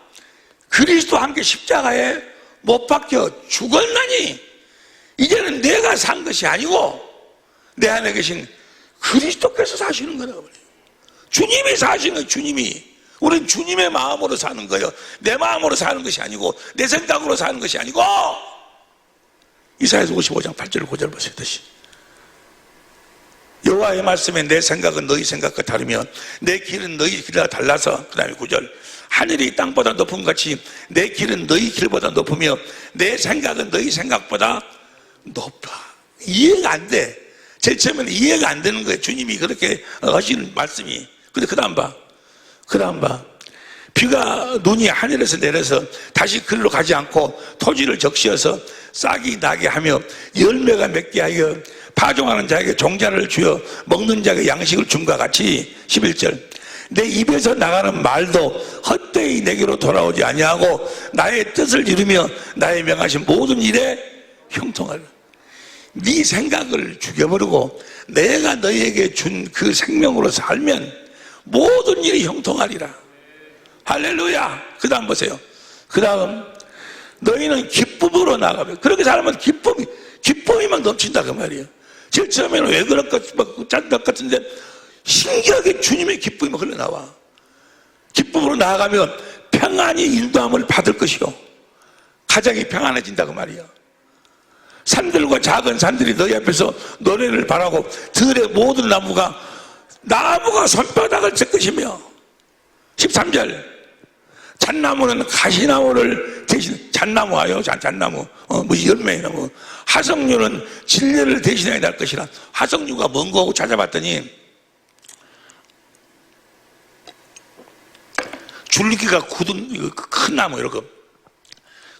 그리스도와 함께 십자가에 못 박혀 죽었나니 이제는 내가 산 것이 아니고 내 안에 계신 그리스도께서 사시는 거라고 그래요. 주님이 사시는 거예요. 주님이. 우리는 주님의 마음으로 사는 거예요. 내 마음으로 사는 것이 아니고 내 생각으로 사는 것이 아니고. 이사야서 55장 8절 9절 보세요. 다시. 여호와의 말씀에 내 생각은 너희 생각과 다르며 내 길은 너희 길과 달라서, 그 다음에 9절 하늘이 땅보다 높음 같이 내 길은 너희 길보다 높으며 내 생각은 너희 생각보다 높아. 이해가 안 돼. 제일 처음에는 이해가 안 되는 거예요. 주님이 그렇게 하시는 말씀이. 근데 그 다음 봐. 그 다음 봐. 비가 눈이 하늘에서 내려서 다시 글로 가지 않고 토지를 적시어서 싹이 나게 하며 열매가 맺게 하여 파종하는 자에게 종자를 주어 먹는 자에게 양식을 줌과 같이 11절 내 입에서 나가는 말도 헛되이 내게로 돌아오지 아니하고 나의 뜻을 이루며 나의 명하신 모든 일에 형통하라. 네 생각을 죽여버리고 내가 너희에게 준 그 생명으로 살면 모든 일이 형통하리라. 할렐루야. 그 다음 보세요. 그 다음 너희는 기쁨으로 나가면, 그렇게 살면 기쁨이 막 넘친다 그 말이에요. 제일 처음에는 왜 그럴 것 같은데 신기하게 주님의 기쁨이 막 흘러나와. 기쁨으로 나아가면 평안히 인도함을 받을 것이요 가정이 평안해진다 그 말이야. 산들과 작은 산들이 너희 앞에서 노래를 바라고 들의 모든 나무가 손바닥을 칠 것이며 13절 잣나무는 가시나무를 대신 잣나무하여 잣나무 무슨 열매나무 화석류는 진리를 대신하여 날 것이라. 화석류가 뭔가 하고 찾아봤더니 줄기가 굳은 큰 나무, 이렇게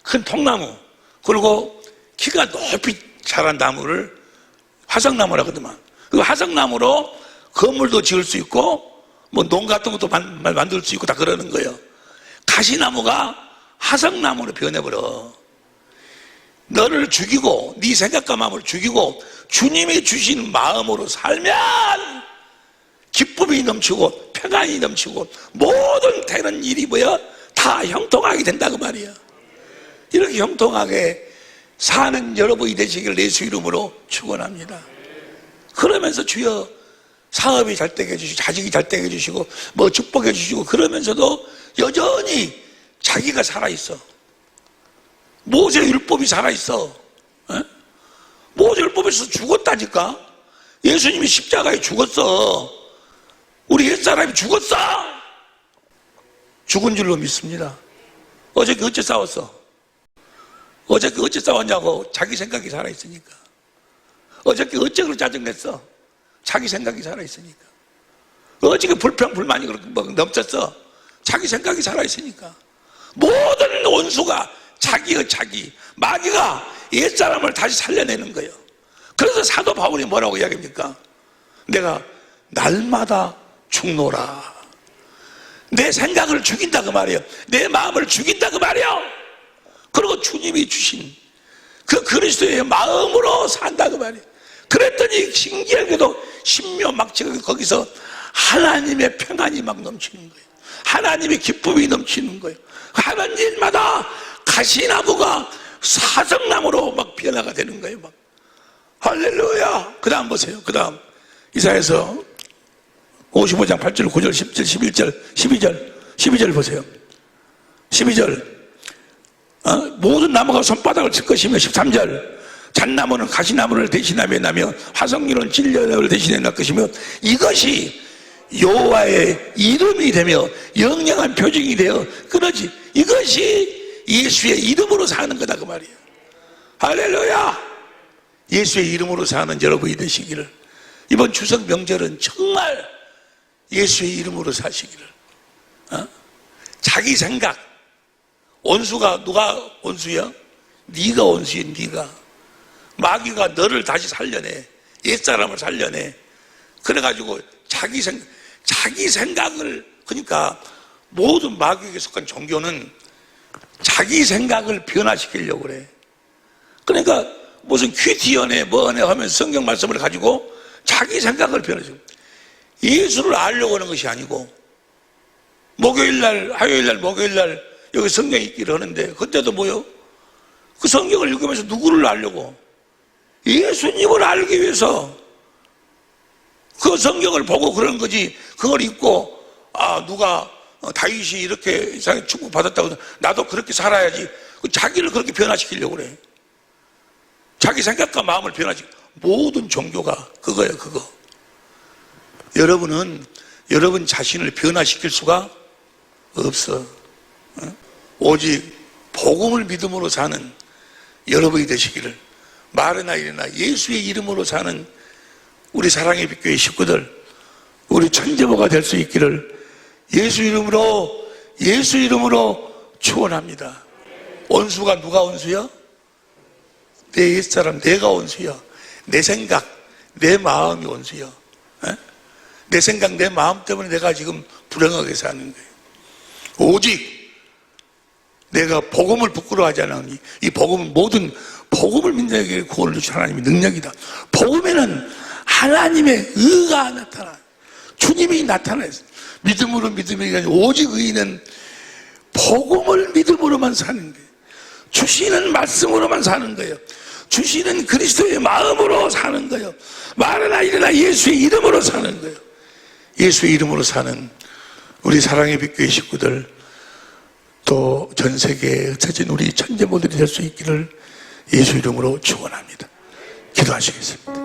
큰 통나무, 그리고 키가 높이 자란 나무를 화석나무라고 하더만. 그 화석나무로 건물도 지을 수 있고 뭐 농 같은 것도 만들 수 있고 다 그러는 거예요. 가시나무가 화석나무로 변해버려. 너를 죽이고 네 생각과 마음을 죽이고 주님이 주신 마음으로 살면 기쁨이 넘치고 평안이 넘치고 모든 되는 일이 뭐야? 다 형통하게 된다 그 말이야. 이렇게 형통하게 사는 여러분이 되시길 예수 이름으로 축원합니다. 그러면서 주여 사업이 잘 되게 해주시고 자식이 잘 되게 해주시고 뭐 축복해 주시고 그러면서도 여전히 자기가 살아있어. 모세 율법이 살아있어. 모세 율법에서 죽었다니까. 예수님이 십자가에 죽었어. 우리 옛사람이 죽었어. 죽은 줄로 믿습니다. 어저께 어째 싸웠어? 어저께 어째 싸웠냐고. 자기 생각이 살아있으니까. 어저께 어째 그렇게 짜증냈어? 자기 생각이 살아있으니까. 어저께 불평불만이 그렇게 넘쳤어? 자기 생각이 살아있으니까. 모든 원수가 자기의 자기, 마귀가 옛사람을 다시 살려내는 거예요. 그래서 사도 바울이 뭐라고 이야기합니까? 내가 날마다 죽노라. 내 생각을 죽인다 그 말이에요. 내 마음을 죽인다 그 말이에요. 그리고 주님이 주신 그 그리스도의 마음으로 산다 그 말이에요. 그랬더니 신기하게도 신묘막지가 거기서 하나님의 평안이 막 넘치는 거예요. 하나님의 기쁨이 넘치는 거예요. 하는 일마다 가시나무가 사정나무로 막 변화가 되는 거예요. 막 할렐루야. 그 다음 보세요. 그 다음 이사야서 55장 8절 9절 10절 11절 12절 보세요. 12절 모든 나무가 손바닥을 칠 것이며 13절 잣나무는 가시나무를 대신하며 나며 화석류는 진려를 대신해 날 것이며 이것이 여호와의 이름이 되며 영영한 표징이 되어 끊어지. 이것이 예수의 이름으로 사는 거다 그 말이에요. 할렐루야. 예수의 이름으로 사는 여러분이 되시기를. 이번 추석 명절은 정말 예수의 이름으로 사시기를. 자기 생각. 원수가 누가 원수야? 네가 원수야. 네가. 마귀가 너를 다시 살려내. 옛사람을 살려내. 그래가지고 자기 생각을, 그러니까 모든 마귀에게 속한 종교는 자기 생각을 변화시키려고 그래. 그러니까 무슨 퀴티언에 뭐네 하면서 성경 말씀을 가지고 자기 생각을 변화시키고, 예수를 알려고 하는 것이 아니고, 목요일날, 화요일날, 목요일날 여기 성경 읽기를 하는데 그때도 뭐요? 그 성경을 읽으면서 누구를 알려고? 예수님을 알기 위해서 그 성경을 보고 그러는 거지. 그걸 읽고 누가 다윗이 이렇게 이상하게 축복받았다고 나도 그렇게 살아야지. 자기를 그렇게 변화시키려고 그래. 자기 생각과 마음을 변화시키고. 모든 종교가 그거예요. 그거. 여러분은 여러분 자신을 변화시킬 수가 없어. 오직 복음을 믿음으로 사는 여러분이 되시기를. 말이나 이래나 예수의 이름으로 사는 우리 사랑의 빛교회 식구들, 우리 천재모가 될 수 있기를 예수 이름으로 축원합니다. 원수가 누가 원수야? 내 옛사람, 내가 원수야. 내 생각, 내 마음이 원수야. 내 생각, 내 마음 때문에 내가 지금 불행하게 사는 거예요. 오직 내가 복음을 부끄러워하지 않으니, 이 복음은 모든 복음을 믿는 자에게 구원을 주신 하나님의 능력이다. 복음에는 하나님의 의가 나타나, 주님이 나타나요. 믿음으로 믿음이 아니라 오직 의인은 복음을 믿음으로만 사는 거예요. 주시는 말씀으로만 사는 거예요. 주시는 그리스도의 마음으로 사는 거예요. 말하나 이르나 예수의 이름으로 사는 거예요. 예수의 이름으로 사는 우리 사랑의 빛교회 식구들, 또 전 세계에 흩어진 우리 천재모들이 될 수 있기를 예수 이름으로 축원합니다. 기도하시겠습니다.